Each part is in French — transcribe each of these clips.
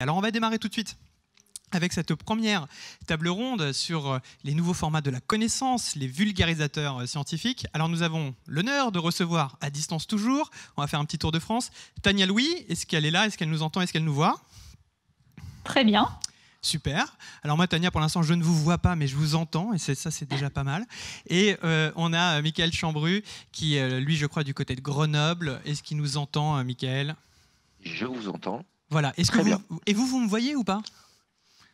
Alors on va démarrer tout de suite avec cette première table ronde sur les nouveaux formats de la connaissance, les vulgarisateurs scientifiques. Alors nous avons l'honneur de recevoir, à distance toujours, on va faire un petit tour de France, Tania Louis. Est-ce qu'elle est là? Est-ce qu'elle nous entend? Est-ce qu'elle nous voit? Très bien. Super. Alors moi, Tania, pour l'instant, je ne vous vois pas, mais je vous entends, et ça, c'est déjà pas mal. Et on a Michael Chambru, qui, lui, je crois, du côté de Grenoble. Est-ce qu'il nous entend, Michael? Je vous entends. Voilà. Est-ce que vous me voyez ou pas?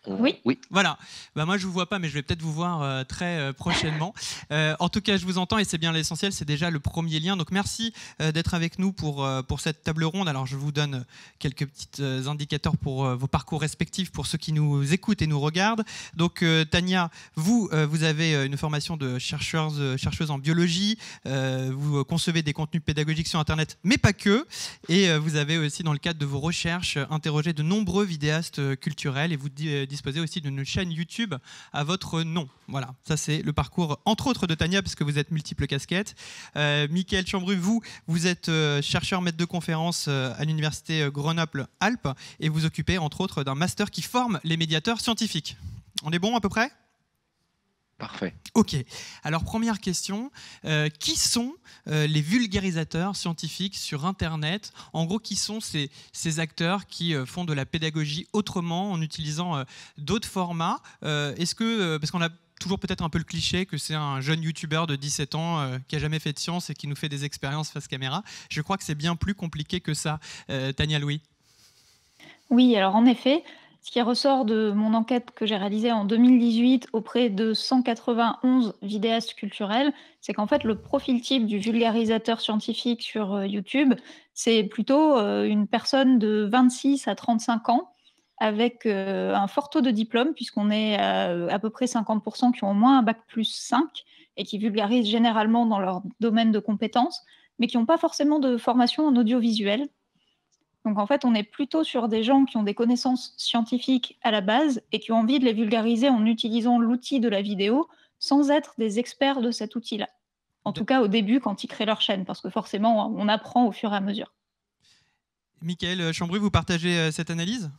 Oui. Voilà. Bah, moi, je ne vous vois pas, mais je vais peut-être vous voir très prochainement. En tout cas, je vous entends et c'est bien l'essentiel. C'est déjà le premier lien. Donc, merci d'être avec nous pour cette table ronde. Alors, je vous donne quelques petits indicateurs pour vos parcours respectifs pour ceux qui nous écoutent et nous regardent. Donc, Tania, vous avez une formation de chercheuse en biologie. Vous concevez des contenus pédagogiques sur Internet, mais pas que. Et vous avez aussi, dans le cadre de vos recherches, interrogé de nombreux vidéastes culturels et vous disposez aussi d'une chaîne YouTube à votre nom. Voilà, ça c'est le parcours, entre autres, de Tania, parce que vous êtes multiples casquettes. Michael Chambru, vous êtes chercheur maître de conférence à l'université Grenoble-Alpes et vous occupez, entre autres, d'un master qui forme les médiateurs scientifiques. On est bon à peu près ? Parfait. Ok. Alors, première question. Qui sont les vulgarisateurs scientifiques sur Internet? En gros, qui sont ces acteurs qui font de la pédagogie autrement, en utilisant d'autres formats? Parce qu'on a toujours peut-être un peu le cliché que c'est un jeune youtubeur de 17 ans qui n'a jamais fait de science et qui nous fait des expériences face caméra. Je crois que c'est bien plus compliqué que ça. Tania Louis. Oui, alors en effet, ce qui ressort de mon enquête que j'ai réalisée en 2018 auprès de 191 vidéastes culturels, c'est qu'en fait, le profil type du vulgarisateur scientifique sur YouTube, c'est plutôt une personne de 26 à 35 ans avec un fort taux de diplôme, puisqu'on est à peu près 50% qui ont au moins un bac plus 5 et qui vulgarisent généralement dans leur domaine de compétences, mais qui n'ont pas forcément de formation en audiovisuel. Donc en fait, on est plutôt sur des gens qui ont des connaissances scientifiques à la base et qui ont envie de les vulgariser en utilisant l'outil de la vidéo sans être des experts de cet outil-là. En tout cas, au début, quand ils créent leur chaîne, parce que forcément, on apprend au fur et à mesure. Michael Chambru, vous partagez cette analyse ?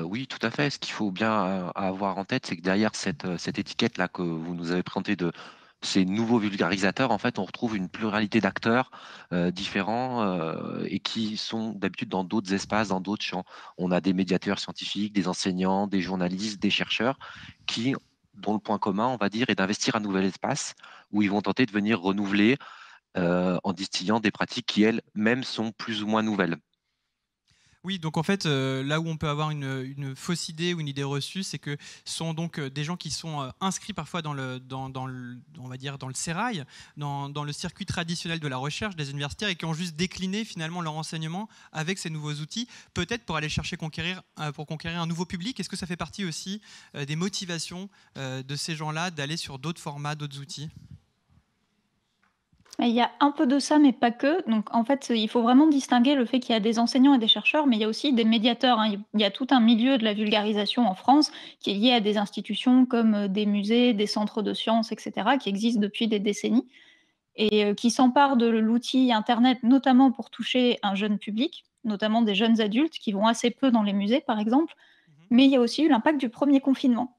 Oui, tout à fait. Ce qu'il faut bien avoir en tête, c'est que derrière cette étiquette-là que vous nous avez présentée de ces nouveaux vulgarisateurs, en fait, on retrouve une pluralité d'acteurs différents et qui sont d'habitude dans d'autres espaces, dans d'autres champs. On a des médiateurs scientifiques, des enseignants, des journalistes, des chercheurs dont le point commun, on va dire, est d'investir un nouvel espace où ils vont tenter de venir renouveler en distillant des pratiques qui, elles-mêmes, sont plus ou moins nouvelles. Oui, donc en fait, là où on peut avoir une fausse idée ou une idée reçue, c'est que ce sont donc des gens qui sont inscrits parfois on va dire dans le sérail, dans le circuit traditionnel de la recherche des universitaires et qui ont juste décliné finalement leur enseignement avec ces nouveaux outils, peut-être pour aller chercher pour conquérir un nouveau public. Est-ce que ça fait partie aussi des motivations de ces gens-là d'aller sur d'autres formats, d'autres outils ? Il y a un peu de ça, mais pas que. Donc, en fait, il faut vraiment distinguer le fait qu'il y a des enseignants et des chercheurs, mais il y a aussi des médiateurs, hein. Il y a tout un milieu de la vulgarisation en France qui est lié à des institutions comme des musées, des centres de sciences, etc., qui existent depuis des décennies et qui s'emparent de l'outil Internet, notamment pour toucher un jeune public, notamment des jeunes adultes qui vont assez peu dans les musées, par exemple. Mais il y a aussi eu l'impact du premier confinement,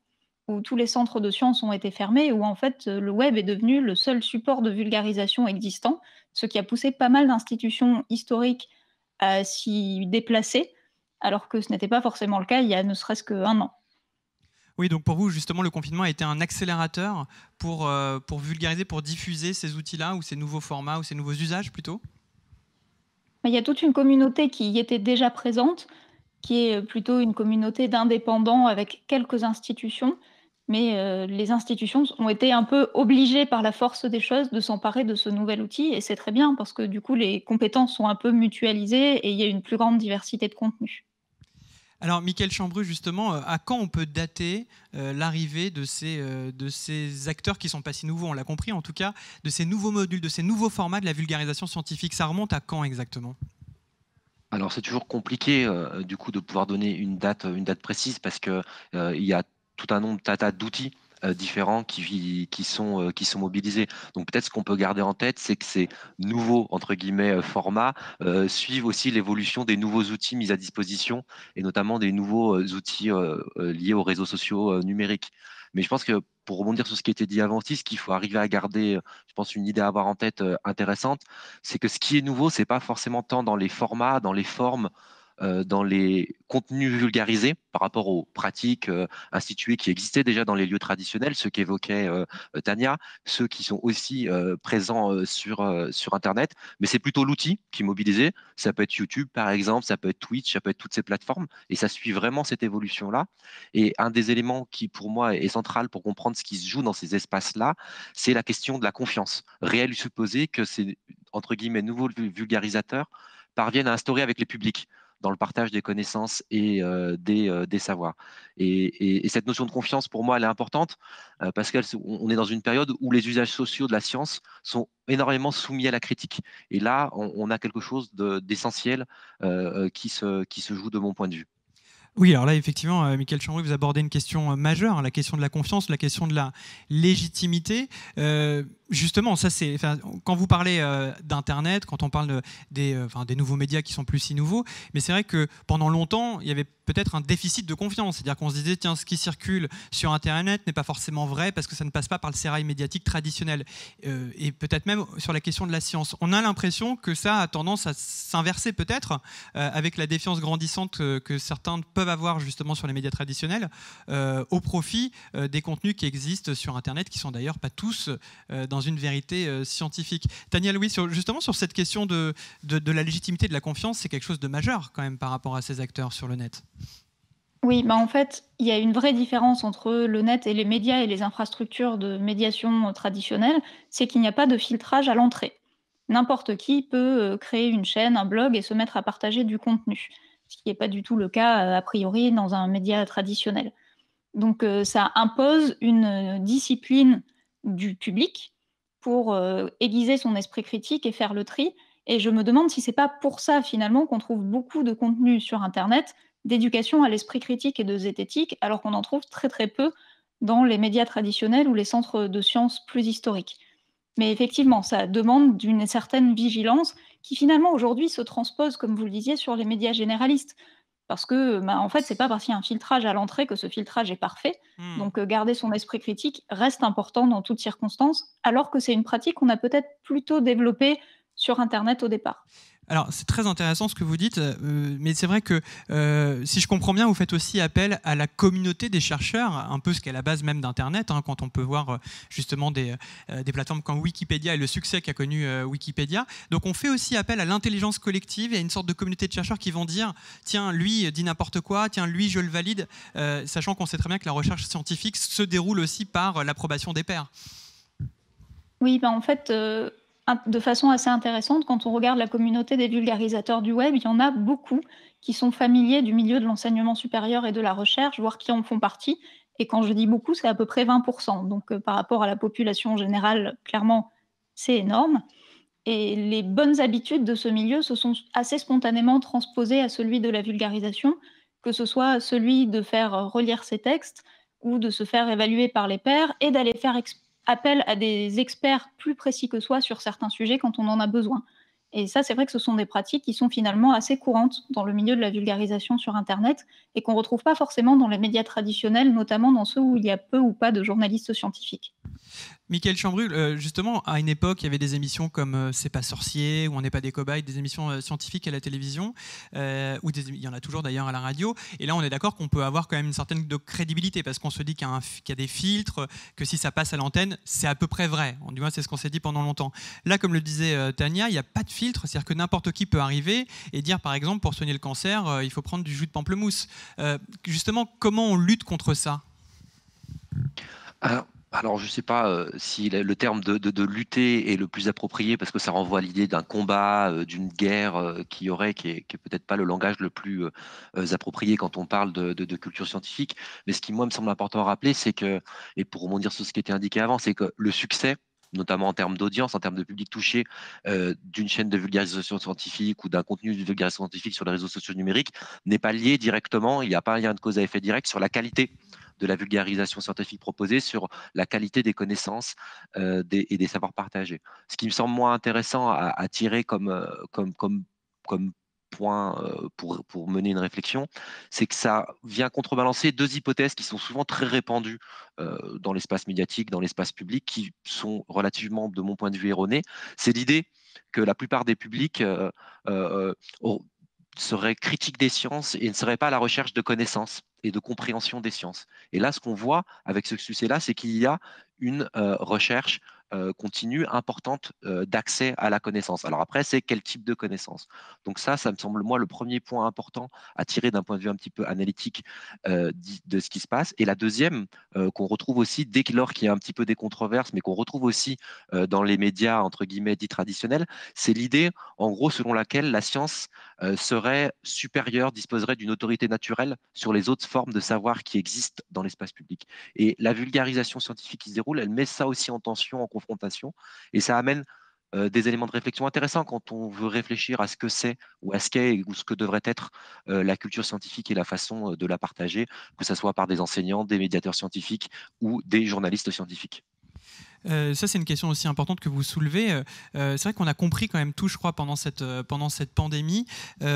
où tous les centres de sciences ont été fermés, où en fait le web est devenu le seul support de vulgarisation existant, ce qui a poussé pas mal d'institutions historiques à s'y déplacer, alors que ce n'était pas forcément le cas il y a ne serait-ce qu'un an. Oui, donc pour vous, justement, le confinement a été un accélérateur pour vulgariser, pour diffuser ces outils-là, ou ces nouveaux formats, ou ces nouveaux usages plutôt ? Mais il y a toute une communauté qui y était déjà présente, qui est plutôt une communauté d'indépendants avec quelques institutions. Mais les institutions ont été un peu obligées par la force des choses de s'emparer de ce nouvel outil. Et c'est très bien parce que du coup, les compétences sont un peu mutualisées et il y a une plus grande diversité de contenus. Alors, Michael Chambru, justement, à quand on peut dater l'arrivée de ces acteurs qui ne sont pas si nouveaux, on l'a compris en tout cas, de ces nouveaux modules, de ces nouveaux formats de la vulgarisation scientifique? Ça remonte à quand exactement ? Alors c'est toujours compliqué du coup de pouvoir donner une date précise parce que il y a tout un nombre d'outils différents qui sont mobilisés. Donc peut-être ce qu'on peut garder en tête, c'est que ces nouveaux, entre guillemets, formats suivent aussi l'évolution des nouveaux outils mis à disposition, et notamment des nouveaux outils liés aux réseaux sociaux numériques. Mais je pense que pour rebondir sur ce qui a été dit avant aussi, ce qu'il faut arriver à garder, je pense une idée à avoir en tête intéressante, c'est que ce qui est nouveau, c'est pas forcément tant dans les formats, dans les formes, dans les contenus vulgarisés par rapport aux pratiques instituées qui existaient déjà dans les lieux traditionnels, ceux qu'évoquait Tania, ceux qui sont aussi présents sur Internet, mais c'est plutôt l'outil qui est mobilisé. Ça peut être YouTube, par exemple, ça peut être Twitch, ça peut être toutes ces plateformes, et ça suit vraiment cette évolution-là. Et un des éléments qui, pour moi, est central pour comprendre ce qui se joue dans ces espaces-là, c'est la question de la confiance. Réel ou supposé que ces, entre guillemets, nouveaux vulgarisateurs parviennent à instaurer avec les publics dans le partage des connaissances et des savoirs. Et cette notion de confiance, pour moi, elle est importante parce qu'on est dans une période où les usages sociaux de la science sont énormément soumis à la critique. Et là, on a quelque chose d'essentiel qui se joue de mon point de vue. Oui, alors là, effectivement, Michael Chambry, vous abordez une question majeure, la question de la confiance, la question de la légitimité. Justement, ça, quand vous parlez d'Internet, quand on parle des nouveaux médias qui sont plus si nouveaux, mais c'est vrai que pendant longtemps, il y avait peut-être un déficit de confiance. C'est-à-dire qu'on se disait, tiens, ce qui circule sur Internet n'est pas forcément vrai parce que ça ne passe pas par le sérail médiatique traditionnel. Et peut-être même sur la question de la science. On a l'impression que ça a tendance à s'inverser peut-être avec la défiance grandissante que certains peuvent avoir justement sur les médias traditionnels au profit des contenus qui existent sur Internet, qui sont d'ailleurs pas tous dans une vérité scientifique. Tania Louis, justement sur cette question de la légitimité de la confiance, c'est quelque chose de majeur quand même par rapport à ces acteurs sur le net. Oui, en fait, il y a une vraie différence entre le net et les médias et les infrastructures de médiation traditionnelles, c'est qu'il n'y a pas de filtrage à l'entrée. N'importe qui peut créer une chaîne, un blog et se mettre à partager du contenu, ce qui n'est pas du tout le cas a priori dans un média traditionnel. Donc ça impose une discipline du public pour aiguiser son esprit critique et faire le tri. Et je me demande si c'est pas pour ça finalement qu'on trouve beaucoup de contenu sur Internet d'éducation à l'esprit critique et de zététique, alors qu'on en trouve très très peu dans les médias traditionnels ou les centres de sciences plus historiques. Mais effectivement, ça demande d'une certaine vigilance qui finalement aujourd'hui se transpose, comme vous le disiez, sur les médias généralistes. Parce que, en fait, c'est pas parce qu'il y a un filtrage à l'entrée que ce filtrage est parfait. Donc, garder son esprit critique reste important dans toutes circonstances, alors que c'est une pratique qu'on a peut-être plutôt développée sur Internet au départ. Alors, c'est très intéressant ce que vous dites, mais c'est vrai que, si je comprends bien, vous faites aussi appel à la communauté des chercheurs, un peu ce qu'est la base même d'Internet, hein, quand on peut voir justement des plateformes comme Wikipédia et le succès qu'a connu Wikipédia. Donc, on fait aussi appel à l'intelligence collective et à une sorte de communauté de chercheurs qui vont dire « Tiens, lui dit n'importe quoi, tiens, lui, je le valide », sachant qu'on sait très bien que la recherche scientifique se déroule aussi par l'approbation des pairs. Oui, en fait, de façon assez intéressante, quand on regarde la communauté des vulgarisateurs du web, il y en a beaucoup qui sont familiers du milieu de l'enseignement supérieur et de la recherche, voire qui en font partie. Et quand je dis beaucoup, c'est à peu près 20%. Donc, par rapport à la population générale, clairement, c'est énorme. Et les bonnes habitudes de ce milieu se sont assez spontanément transposées à celui de la vulgarisation, que ce soit celui de faire relire ses textes ou de se faire évaluer par les pairs et d'aller faire appel à des experts plus précis que soi sur certains sujets quand on en a besoin. Et ça, c'est vrai que ce sont des pratiques qui sont finalement assez courantes dans le milieu de la vulgarisation sur Internet et qu'on ne retrouve pas forcément dans les médias traditionnels, notamment dans ceux où il y a peu ou pas de journalistes scientifiques. Michael Chambrul, justement, à une époque, il y avait des émissions comme C'est pas sorcier ou On n'est pas des cobayes, des émissions scientifiques à la télévision, il y en a toujours d'ailleurs à la radio. Et là, on est d'accord qu'on peut avoir quand même une certaine de crédibilité parce qu'on se dit qu'il y a des filtres, que si ça passe à l'antenne, c'est à peu près vrai. Du moins, c'est ce qu'on s'est dit pendant longtemps. Là, comme le disait Tania, il n'y a pas de filtre, c'est-à-dire que n'importe qui peut arriver et dire, par exemple, pour soigner le cancer, il faut prendre du jus de pamplemousse. Justement, comment on lutte contre ça ? Alors, je ne sais pas si le terme de lutter est le plus approprié parce que ça renvoie à l'idée d'un combat, d'une guerre qui est peut-être pas le langage le plus approprié quand on parle de culture scientifique. Mais ce qui, moi, me semble important à rappeler, c'est que, et pour rebondir sur ce qui était indiqué avant, c'est que le succès notamment en termes d'audience, en termes de public touché, d'une chaîne de vulgarisation scientifique ou d'un contenu de vulgarisation scientifique sur les réseaux sociaux numériques n'est pas lié directement, il n'y a pas un lien de cause à effet direct sur la qualité de la vulgarisation scientifique proposée, sur la qualité des connaissances et des savoirs partagés. Ce qui me semble moins intéressant à tirer comme point pour mener une réflexion, c'est que ça vient contrebalancer deux hypothèses qui sont souvent très répandues dans l'espace médiatique, dans l'espace public, qui sont relativement, de mon point de vue, erronées. C'est l'idée que la plupart des publics euh, euh, seraient critiques des sciences et ne seraient pas à la recherche de connaissances et de compréhension des sciences. Et là, ce qu'on voit avec ce succès-là, c'est qu'il y a une recherche continue, importante d'accès à la connaissance. Alors après, c'est quel type de connaissance? Donc ça me semble, moi, le premier point important à tirer d'un point de vue un petit peu analytique de ce qui se passe. Et la deuxième, qu'on retrouve aussi dès lors qu'il y a un petit peu des controverses, mais qu'on retrouve aussi dans les médias, entre guillemets, dits traditionnels, c'est l'idée, en gros, selon laquelle la science serait supérieure, disposerait d'une autorité naturelle sur les autres formes de savoir qui existent dans l'espace public. Et la vulgarisation scientifique qui se déroule, elle met ça aussi en tension, en confrontation, et ça amène des éléments de réflexion intéressants quand on veut réfléchir à ce que c'est ou à ce qu'est ou ce que devrait être la culture scientifique et la façon de la partager, que ce soit par des enseignants, des médiateurs scientifiques ou des journalistes scientifiques. Ça, c'est une question aussi importante que vous soulevez. C'est vrai qu'on a compris quand même tout, je crois, pendant cette pandémie, qu'il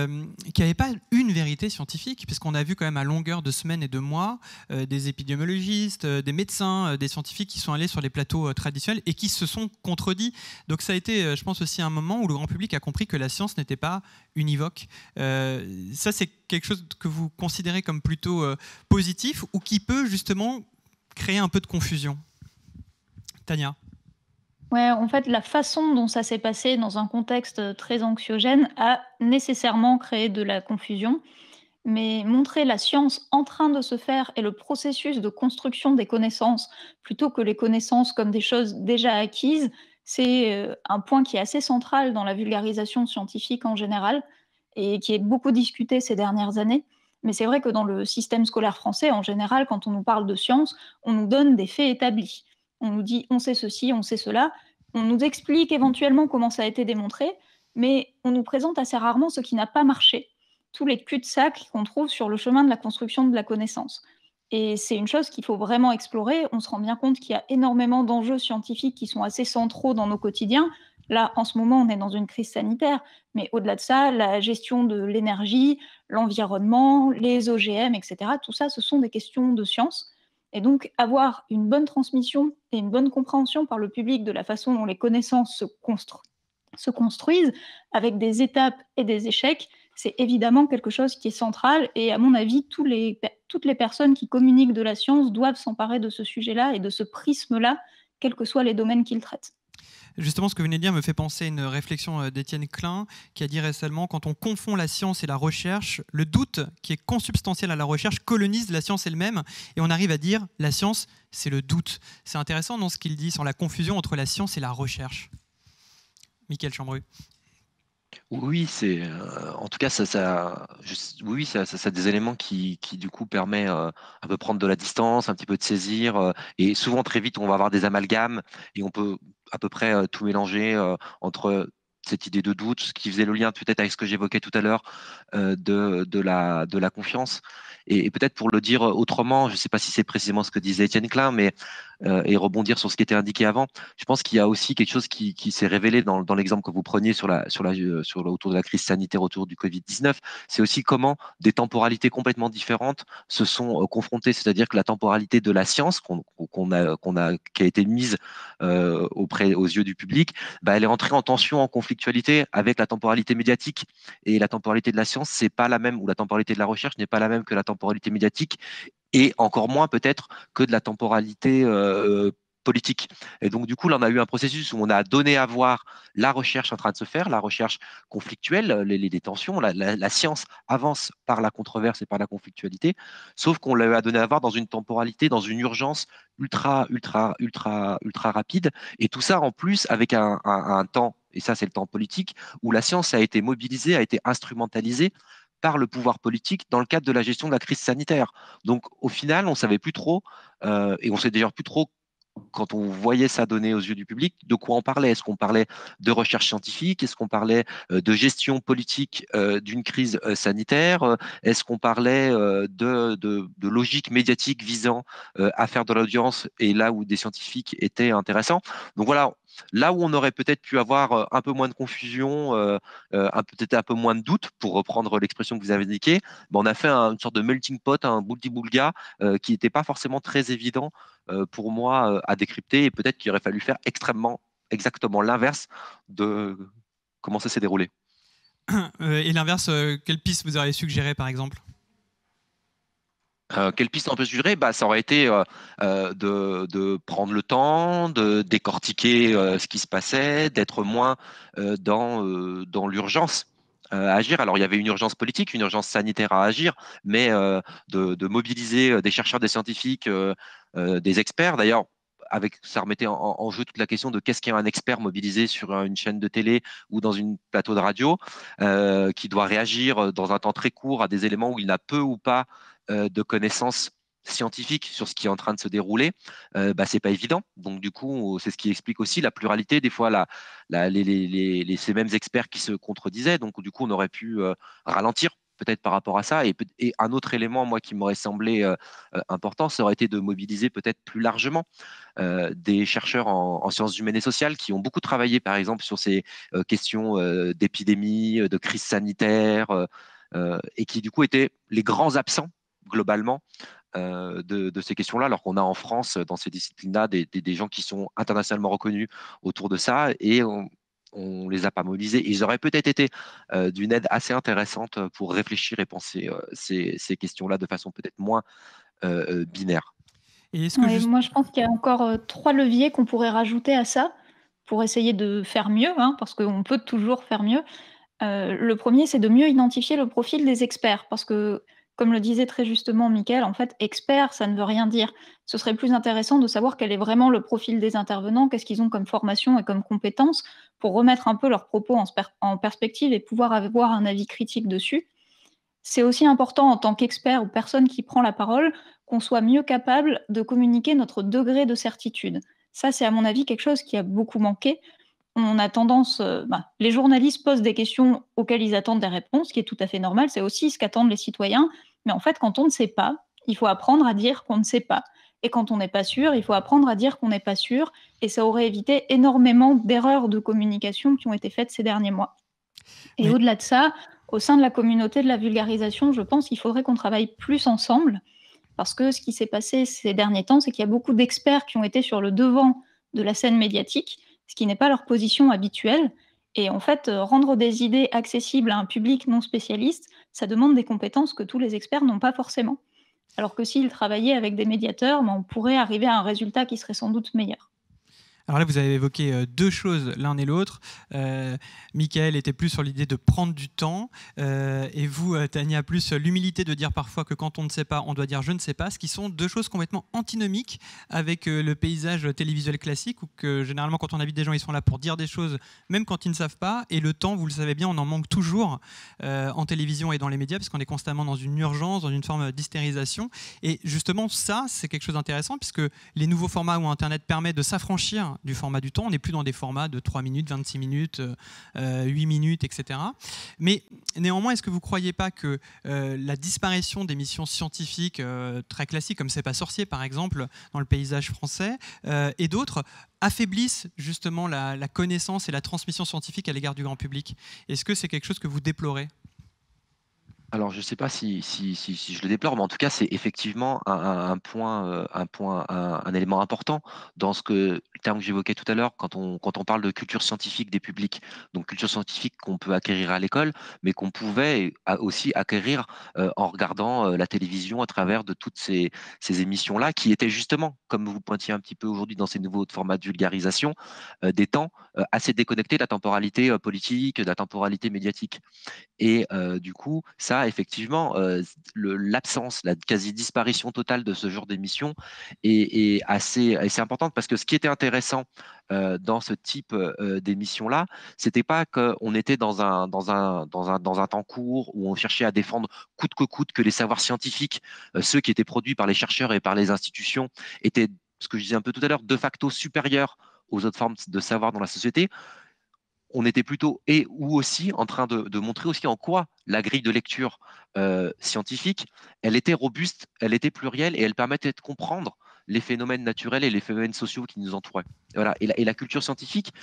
n'y avait pas une vérité scientifique, puisqu'on a vu quand même à longueur de semaines et de mois des épidémiologistes, des médecins, des scientifiques qui sont allés sur les plateaux traditionnels et qui se sont contredits. Donc ça a été, je pense, aussi un moment où le grand public a compris que la science n'était pas univoque. Ça, c'est quelque chose que vous considérez comme plutôt positif ou qui peut justement créer un peu de confusion? Tania. Ouais, en fait, la façon dont ça s'est passé dans un contexte très anxiogène a nécessairement créé de la confusion. Mais montrer la science en train de se faire et le processus de construction des connaissances, plutôt que les connaissances comme des choses déjà acquises, c'est un point qui est assez central dans la vulgarisation scientifique en général et qui est beaucoup discuté ces dernières années. Mais c'est vrai que dans le système scolaire français, en général, quand on nous parle de science, on nous donne des faits établis. On nous dit on sait ceci, on sait cela. On nous explique éventuellement comment ça a été démontré, mais on nous présente assez rarement ce qui n'a pas marché, tous les cul-de-sac qu'on trouve sur le chemin de la construction de la connaissance. Et c'est une chose qu'il faut vraiment explorer. On se rend bien compte qu'il y a énormément d'enjeux scientifiques qui sont assez centraux dans nos quotidiens. Là, en ce moment, on est dans une crise sanitaire, mais au-delà de ça, la gestion de l'énergie, l'environnement, les OGM, etc., tout ça, ce sont des questions de science. Et donc, avoir une bonne transmission et une bonne compréhension par le public de la façon dont les connaissances se construisent, avec des étapes et des échecs, c'est évidemment quelque chose qui est central. Et à mon avis, toutes les personnes qui communiquent de la science doivent s'emparer de ce sujet-là et de ce prisme-là, quels que soient les domaines qu'ils traitent. Justement, ce que vous venez de dire me fait penser à une réflexion d'Étienne Klein qui a dit récemment: quand on confond la science et la recherche, le doute qui est consubstantiel à la recherche colonise la science elle-même et on arrive à dire la science, c'est le doute. C'est intéressant dans ce qu'il dit sur la confusion entre la science et la recherche. Mickaël Chambru. Oui, c'est en tout cas oui, ça a des éléments qui du coup permet un peu prendre de la distance, un petit peu de saisir, et souvent très vite on va avoir des amalgames et on peut à peu près tout mélanger entre cette idée de doute, ce qui faisait le lien peut-être avec ce que j'évoquais tout à l'heure de la confiance. Et peut-être pour le dire autrement, je ne sais pas si c'est précisément ce que disait Étienne Klein, mais et rebondir sur ce qui était indiqué avant, je pense qu'il y a aussi quelque chose qui s'est révélé dans l'exemple que vous preniez autour de la crise sanitaire autour du Covid-19. C'est aussi comment des temporalités complètement différentes se sont confrontées, c'est-à-dire que la temporalité de la science qui a été mise aux yeux du public, bah, elle est entrée en tension, en conflictualité avec la temporalité médiatique. Et la temporalité de la science, c'est pas la même, ou la temporalité de la recherche n'est pas la même que la temporalité médiatique, et encore moins peut-être que de la temporalité politique. Et donc, du coup, là, on a eu un processus où on a donné à voir la recherche en train de se faire, la recherche conflictuelle, les tensions. La science avance par la controverse et par la conflictualité, sauf qu'on l'a donné à voir dans une temporalité, dans une urgence ultra, ultra, ultra, ultra rapide. Et tout ça, en plus, avec un temps, et ça, c'est le temps politique, où la science a été mobilisée, a été instrumentalisée par le pouvoir politique dans le cadre de la gestion de la crise sanitaire. Donc, au final, on ne savait plus trop, et on sait d'ailleurs plus trop quand on voyait ça donner aux yeux du public, de quoi on parlait? Est-ce qu'on parlait de recherche scientifique? Est-ce qu'on parlait de gestion politique d'une crise sanitaire? Est-ce qu'on parlait de logique médiatique visant à faire de l'audience et là où des scientifiques étaient intéressants? Donc voilà, là où on aurait peut-être pu avoir un peu moins de confusion, peut-être un peu moins de doute, pour reprendre l'expression que vous avez indiquée, ben on a fait une sorte de melting pot, un bouldi-boulga qui n'était pas forcément très évident pour moi à décrypter, et peut-être qu'il aurait fallu faire exactement l'inverse de comment ça s'est déroulé. Et l'inverse, quelle piste vous auriez suggéré par exemple? Quelle piste on peut suggérer? Bah, ça aurait été de prendre le temps, de décortiquer ce qui se passait, d'être moins dans l'urgence à agir. Alors, il y avait une urgence politique, une urgence sanitaire à agir, mais de mobiliser des chercheurs, des scientifiques, des experts. D'ailleurs, ça remettait en jeu toute la question de qu'est-ce qu'est un expert mobilisé sur une chaîne de télé ou dans une plateau de radio, qui doit réagir dans un temps très court à des éléments où il n'a peu ou pas de connaissances scientifiques sur ce qui est en train de se dérouler, bah, c'est pas évident. Donc du coup, c'est ce qui explique aussi la pluralité, des fois ces mêmes experts qui se contredisaient. Donc du coup, on aurait pu ralentir peut-être par rapport à ça. Et un autre élément, moi, qui m'aurait semblé important, ça aurait été de mobiliser peut-être plus largement des chercheurs en sciences humaines et sociales qui ont beaucoup travaillé, par exemple, sur ces questions d'épidémie, de crise sanitaire, et qui, du coup, étaient les grands absents, globalement, de ces questions-là, alors qu'on a en France, dans ces disciplines-là, des gens qui sont internationalement reconnus autour de ça, et on les a pas mobilisés. Ils auraient peut-être été d'une aide assez intéressante pour réfléchir et penser ces questions-là de façon peut-être moins binaire. Et est-ce que Ouais, juste... moi je pense qu'il y a encore, 3 leviers qu'on pourrait rajouter à ça, pour essayer de faire mieux, hein, parce qu'on peut toujours faire mieux. Le premier, c'est de mieux identifier le profil des experts parce que, comme le disait très justement Mickaël, en fait, expert, ça ne veut rien dire. Ce serait plus intéressant de savoir quel est vraiment le profil des intervenants, qu'est-ce qu'ils ont comme formation et comme compétences pour remettre un peu leurs propos en perspective et pouvoir avoir un avis critique dessus. C'est aussi important en tant qu'expert ou personne qui prend la parole, qu'on soit mieux capable de communiquer notre degré de certitude. Ça, c'est à mon avis quelque chose qui a beaucoup manqué. On a tendance, les journalistes posent des questions auxquelles ils attendent des réponses, ce qui est tout à fait normal, c'est aussi ce qu'attendent les citoyens. Mais en fait, quand on ne sait pas, il faut apprendre à dire qu'on ne sait pas. Et quand on n'est pas sûr, il faut apprendre à dire qu'on n'est pas sûr. Et ça aurait évité énormément d'erreurs de communication qui ont été faites ces derniers mois. Et Mais au-delà de ça, au sein de la communauté de la vulgarisation, je pense qu'il faudrait qu'on travaille plus ensemble, parce que ce qui s'est passé ces derniers temps, c'est qu'il y a beaucoup d'experts qui ont été sur le devant de la scène médiatique, ce qui n'est pas leur position habituelle. Et en fait, rendre des idées accessibles à un public non spécialiste, ça demande des compétences que tous les experts n'ont pas forcément. Alors que s'ils travaillaient avec des médiateurs, on pourrait arriver à un résultat qui serait sans doute meilleur. alors là, vous avez évoqué deux choses, l'un et l'autre. Mickaël était plus sur l'idée de prendre du temps, et vous, Tania, plus l'humilité de dire parfois que quand on ne sait pas, on doit dire je ne sais pas, ce qui sont deux choses complètement antinomiques avec le paysage télévisuel classique, où que généralement quand on invite des gens, ils sont là pour dire des choses, même quand ils ne savent pas, et le temps, vous le savez bien, on en manque toujours en télévision et dans les médias, parce qu'on est constamment dans une urgence, dans une forme d'hystérisation. Et justement, ça, c'est quelque chose d'intéressant, puisque les nouveaux formats où Internet permet de s'affranchir du format du temps. On n'est plus dans des formats de 3 minutes, 26 minutes, 8 minutes, etc. Mais néanmoins, est-ce que vous ne croyez pas que la disparition d'émissions scientifiques très classiques, comme C'est pas sorcier par exemple, dans le paysage français, et d'autres, affaiblissent justement la connaissance et la transmission scientifique à l'égard du grand public? Est-ce que c'est quelque chose que vous déplorez? Alors, je ne sais pas si je le déplore, mais en tout cas, c'est effectivement un élément important dans le terme que j'évoquais tout à l'heure, quand on parle de culture scientifique des publics. Donc, culture scientifique qu'on peut acquérir à l'école, mais qu'on pouvait aussi acquérir en regardant la télévision à travers de toutes ces émissions-là, qui étaient justement, comme vous pointiez un petit peu aujourd'hui dans ces nouveaux formats de vulgarisation, des temps assez déconnectés de la temporalité politique, de la temporalité médiatique. Et du coup, ça, effectivement, l'absence, la quasi-disparition totale de ce genre d'émission est assez importante, parce que ce qui était intéressant dans ce type d'émission-là, c'était pas qu'on était dans un temps court où on cherchait à défendre coûte que coûte que les savoirs scientifiques, ceux qui étaient produits par les chercheurs et par les institutions, étaient ce que je disais un peu tout à l'heure, de facto supérieure aux autres formes de savoir dans la société, on était plutôt ou aussi en train de montrer aussi en quoi la grille de lecture scientifique, elle était robuste, elle était plurielle et elle permettait de comprendre les phénomènes naturels et les phénomènes sociaux qui nous entouraient. Voilà. Et la culture scientifique,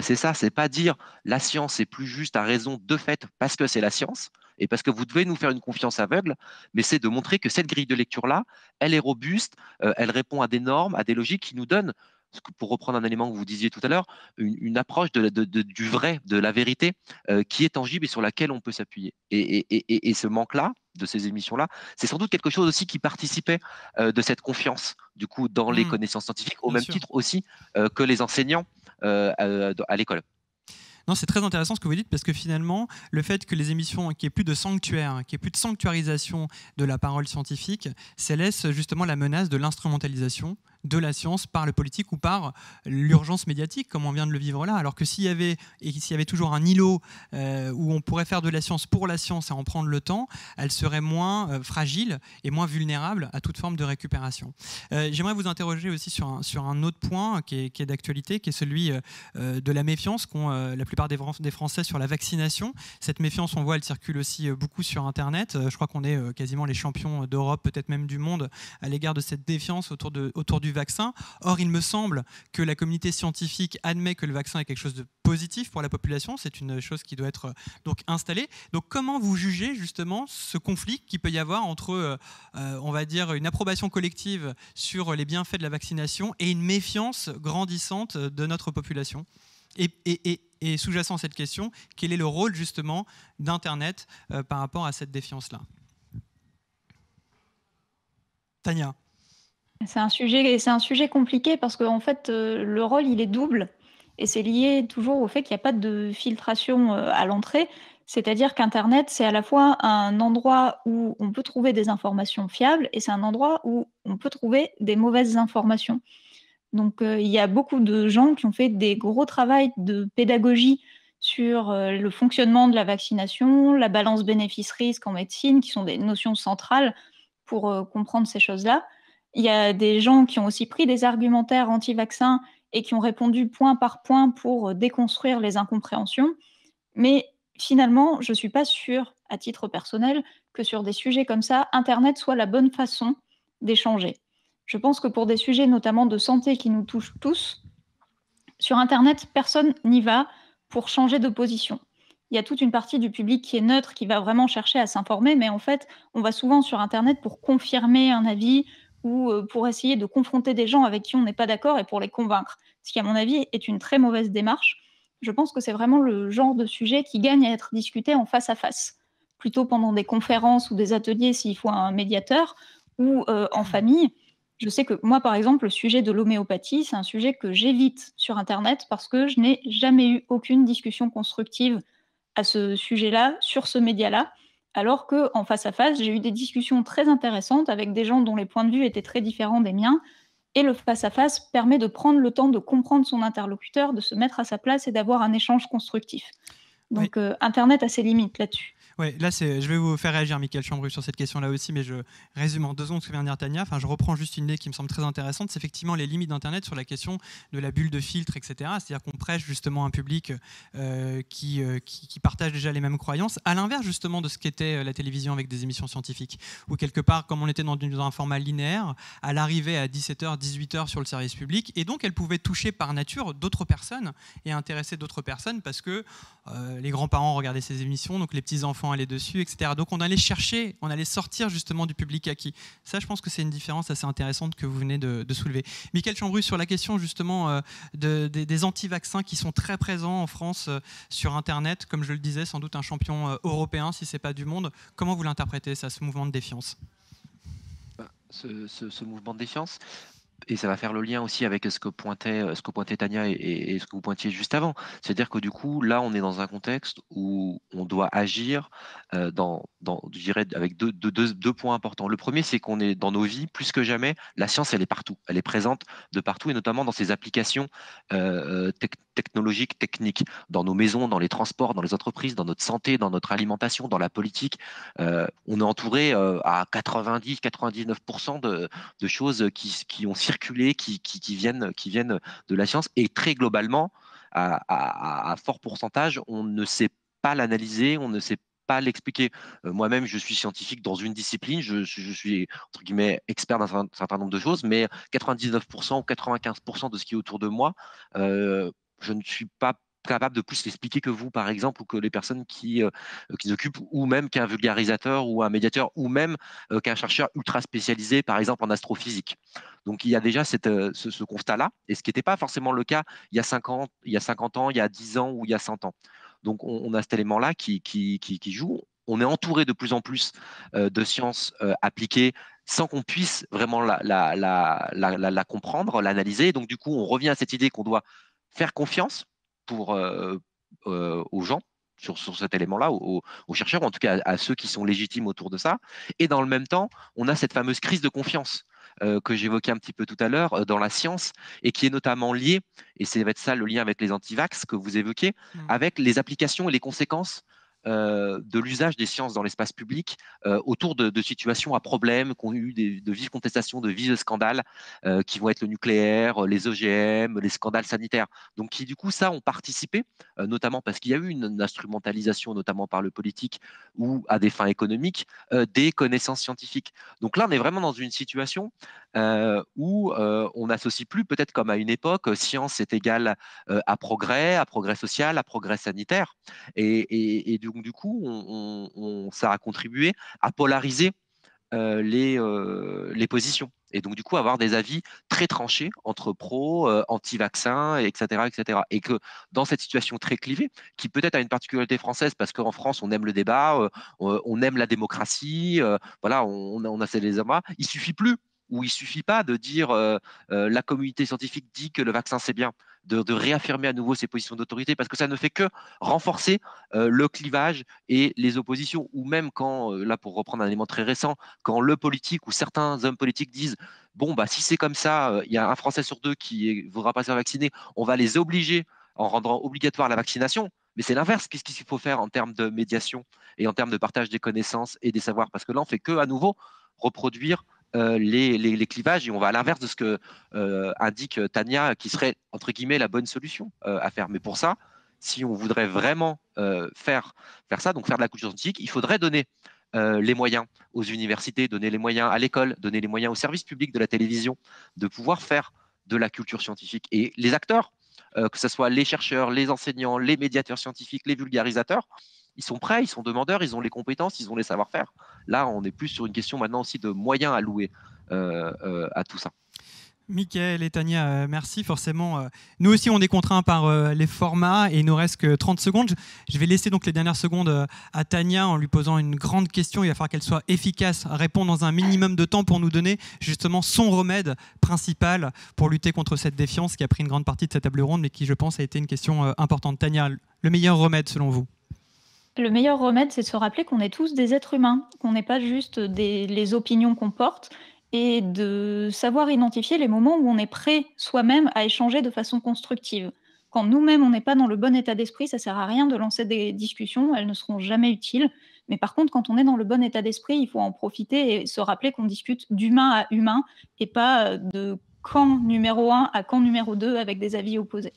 c'est ça, c'est pas dire la science est plus juste à raison de fait parce que c'est la science et parce que vous devez nous faire une confiance aveugle, mais c'est de montrer que cette grille de lecture-là, elle est robuste, elle répond à des normes, à des logiques qui nous donnent, pour reprendre un élément que vous disiez tout à l'heure, une approche du vrai, de la vérité, qui est tangible et sur laquelle on peut s'appuyer. Et ce manque-là, de ces émissions-là, c'est sans doute quelque chose aussi qui participait de cette confiance, du coup, dans les connaissances scientifiques, au Bien même sûr. titre aussi que les enseignants à l'école. Non, c'est très intéressant ce que vous dites, parce que finalement, le fait que les émissions, qu'il n'y ait plus de sanctuaire, qu'il n'y ait plus de sanctuarisation de la parole scientifique, ça laisse justement la menace de l'instrumentalisation de la science par le politique ou par l'urgence médiatique, comme on vient de le vivre là. Alors que s'il y avait toujours un îlot où on pourrait faire de la science pour la science et en prendre le temps, elle serait moins fragile et moins vulnérable à toute forme de récupération. J'aimerais vous interroger aussi sur un autre point qui est d'actualité, qui est celui de la méfiance qu'ont la plupart des Français sur la vaccination. Cette méfiance, on voit, elle circule aussi beaucoup sur Internet. Je crois qu'on est quasiment les champions d'Europe, peut-être même du monde, à l'égard de cette défiance autour du vaccin. Or, il me semble que la communauté scientifique admet que le vaccin est quelque chose de positif pour la population. C'est une chose qui doit être donc installée. Donc, comment vous jugez justement ce conflit qu'il peut y avoir entre, on va dire, une approbation collective sur les bienfaits de la vaccination et une méfiance grandissante de notre population ? Et sous-jacent à cette question, quel est le rôle justement d'Internet par rapport à cette défiance-là ? Tania. C'est un sujet compliqué parce qu'en fait, le rôle, il est double et c'est lié toujours au fait qu'il n'y a pas de filtration à l'entrée. C'est-à-dire qu'Internet, c'est à la fois un endroit où on peut trouver des informations fiables et c'est un endroit où on peut trouver des mauvaises informations. Donc, il y a beaucoup de gens qui ont fait des gros travaux de pédagogie sur le fonctionnement de la vaccination, la balance bénéfice-risque en médecine, qui sont des notions centrales pour comprendre ces choses-là. Il y a des gens qui ont aussi pris des argumentaires anti-vaccins et qui ont répondu point par point pour déconstruire les incompréhensions. Mais finalement, je ne suis pas sûre, à titre personnel, que sur des sujets comme ça, Internet soit la bonne façon d'échanger. Je pense que pour des sujets notamment de santé qui nous touchent tous, sur Internet, personne n'y va pour changer de position. Il y a toute une partie du public qui est neutre, qui va vraiment chercher à s'informer, mais en fait, on va souvent sur Internet pour confirmer un avis ou pour essayer de confronter des gens avec qui on n'est pas d'accord et pour les convaincre. Ce qui, à mon avis, est une très mauvaise démarche. Je pense que c'est vraiment le genre de sujet qui gagne à être discuté en face à face, plutôt pendant des conférences ou des ateliers s'il faut un médiateur, ou en famille. Je sais que moi, par exemple, le sujet de l'homéopathie, c'est un sujet que j'évite sur Internet parce que je n'ai jamais eu aucune discussion constructive à ce sujet-là, sur ce média-là, alors qu'en face à face, j'ai eu des discussions très intéressantes avec des gens dont les points de vue étaient très différents des miens. Et le face-à-face permet de prendre le temps de comprendre son interlocuteur, de se mettre à sa place et d'avoir un échange constructif. Donc, Internet a ses limites là-dessus. Ouais, là, je vais vous faire réagir, Mickaël Chambru, sur cette question-là aussi, mais je résume en 2 secondes ce que vient de dire Tania. Enfin, je reprends juste une idée qui me semble très intéressante, c'est effectivement les limites d'Internet sur la question de la bulle de filtre, etc. C'est-à-dire qu'on prêche justement un public qui partage déjà les mêmes croyances, à l'inverse justement de ce qu'était la télévision avec des émissions scientifiques, où quelque part, comme on était dans un format linéaire, elle arrivait à 17h, 18h sur le service public, et donc elle pouvait toucher par nature d'autres personnes et intéresser d'autres personnes parce que les grands-parents regardaient ces émissions, donc les petits-enfants allaient dessus, etc. Donc on allait sortir justement du public acquis. Ça, je pense que c'est une différence assez intéressante que vous venez de soulever. Mickaël Chambru, sur la question justement des anti-vaccins qui sont très présents en France sur Internet, comme je le disais, sans doute un champion européen, si ce n'est pas du monde. Comment vous l'interprétez, ça, ce mouvement de défiance ? Ce mouvement de défiance, et ça va faire le lien aussi avec ce que pointait Tania et ce que vous pointiez juste avant. C'est-à-dire que du coup, là, on est dans un contexte où on doit agir je dirais, avec deux points importants. Le premier, c'est qu'on est dans nos vies, plus que jamais, la science, elle est partout. Elle est présente de partout, et notamment dans ces applications technologiques, techniques, dans nos maisons, dans les transports, dans les entreprises, dans notre santé, dans notre alimentation, dans la politique. On est entouré à 90-99% de choses qui ont circulé, qui viennent de la science. Et très globalement, à fort pourcentage, on ne sait pas l'analyser, on ne sait pas l'expliquer. Moi-même, je suis scientifique dans une discipline, je suis, entre guillemets, expert d'un certain nombre de choses, mais 99% ou 95% de ce qui est autour de moi, je ne suis pas capable de plus l'expliquer que vous, par exemple, ou que les personnes qui s'occupent, ou même qu'un vulgarisateur ou un médiateur, ou même qu'un chercheur ultra spécialisé, par exemple, en astrophysique. Donc, il y a déjà ce constat-là, et ce qui n'était pas forcément le cas il y a 50 ans, il y a 10 ans ou il y a 100 ans. Donc, on a cet élément-là qui joue. On est entouré de plus en plus de sciences appliquées sans qu'on puisse vraiment la comprendre, l'analyser. Donc, du coup, on revient à cette idée qu'on doit faire confiance aux gens sur cet élément-là, aux chercheurs, ou en tout cas à ceux qui sont légitimes autour de ça. Et dans le même temps, on a cette fameuse crise de confiance que j'évoquais un petit peu tout à l'heure dans la science, et qui est notamment liée, et c'est ça le lien avec les antivax que vous évoquez, avec les applications et les conséquences de l'usage des sciences dans l'espace public autour de situations à problème, qui ont eu de vives contestations, de vives scandales, qui vont être le nucléaire, les OGM, les scandales sanitaires. Donc qui du coup ça ont participé, notamment parce qu'il y a eu une instrumentalisation, notamment par le politique ou à des fins économiques, des connaissances scientifiques. Donc là, on est vraiment dans une situation où on n'associe plus, peut-être comme à une époque, science est égale à progrès social, à progrès sanitaire. Et donc, du coup, ça a contribué à polariser les positions. Et donc, du coup, avoir des avis très tranchés entre pro, anti-vaccins, etc., etc. Et que dans cette situation très clivée, qui peut-être a une particularité française, parce qu'en France, on aime le débat, on aime la démocratie, voilà, on a ces débats, il suffit plus, ou il suffit pas de dire la communauté scientifique dit que le vaccin c'est bien, de réaffirmer à nouveau ses positions d'autorité, parce que ça ne fait que renforcer le clivage et les oppositions. Ou même quand, là pour reprendre un élément très récent, quand le politique ou certains hommes politiques disent bon, bah, si c'est comme ça, il y a un Français sur deux qui ne voudra pas se faire vacciner, on va les obliger en rendant obligatoire la vaccination. Mais c'est l'inverse. Qu'est-ce qu'il faut faire en termes de médiation et en termes de partage des connaissances et des savoirs? Parce que là, on fait que à nouveau reproduire les clivages, et on va à l'inverse de ce que indique Tania, qui serait entre guillemets la bonne solution à faire. Mais pour ça, si on voudrait vraiment faire ça, donc faire de la culture scientifique, il faudrait donner les moyens aux universités, donner les moyens à l'école, donner les moyens aux services publics de la télévision de pouvoir faire de la culture scientifique. Et les acteurs, que ce soit les chercheurs, les enseignants, les médiateurs scientifiques, les vulgarisateurs, ils sont prêts, ils sont demandeurs, ils ont les compétences, ils ont les savoir-faire. Là, on est plus sur une question maintenant aussi de moyens alloués à tout ça. Mickaël et Tania, merci. Forcément, nous aussi, on est contraints par les formats et il nous reste que 30 secondes. Je vais laisser donc les dernières secondes à Tania en lui posant une grande question. Il va falloir qu'elle soit efficace, répondre dans un minimum de temps pour nous donner justement son remède principal pour lutter contre cette défiance qui a pris une grande partie de cette table ronde, mais qui, je pense, a été une question importante. Tania, le meilleur remède selon vous? Le meilleur remède, c'est de se rappeler qu'on est tous des êtres humains, qu'on n'est pas juste les opinions qu'on porte, et de savoir identifier les moments où on est prêt soi-même à échanger de façon constructive. Quand nous-mêmes, on n'est pas dans le bon état d'esprit, ça ne sert à rien de lancer des discussions, elles ne seront jamais utiles. Mais par contre, quand on est dans le bon état d'esprit, il faut en profiter et se rappeler qu'on discute d'humain à humain et pas de camp numéro 1 à camp numéro 2 avec des avis opposés.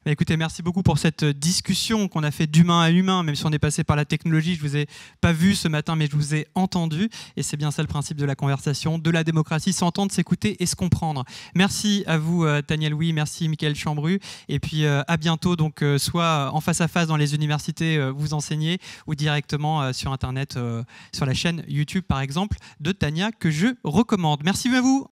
Écoutez, merci beaucoup pour cette discussion qu'on a fait d'humain à humain, même si on est passé par la technologie. Je ne vous ai pas vu ce matin, mais je vous ai entendu. Et c'est bien ça le principe de la conversation, de la démocratie, s'entendre, s'écouter et se comprendre. Merci à vous, Tania Louis, merci Mickaël Chambru. Et puis à bientôt, donc, soit en face à face dans les universités, vous enseignez, ou directement sur Internet, sur la chaîne YouTube, par exemple, de Tania, que je recommande. Merci à vous.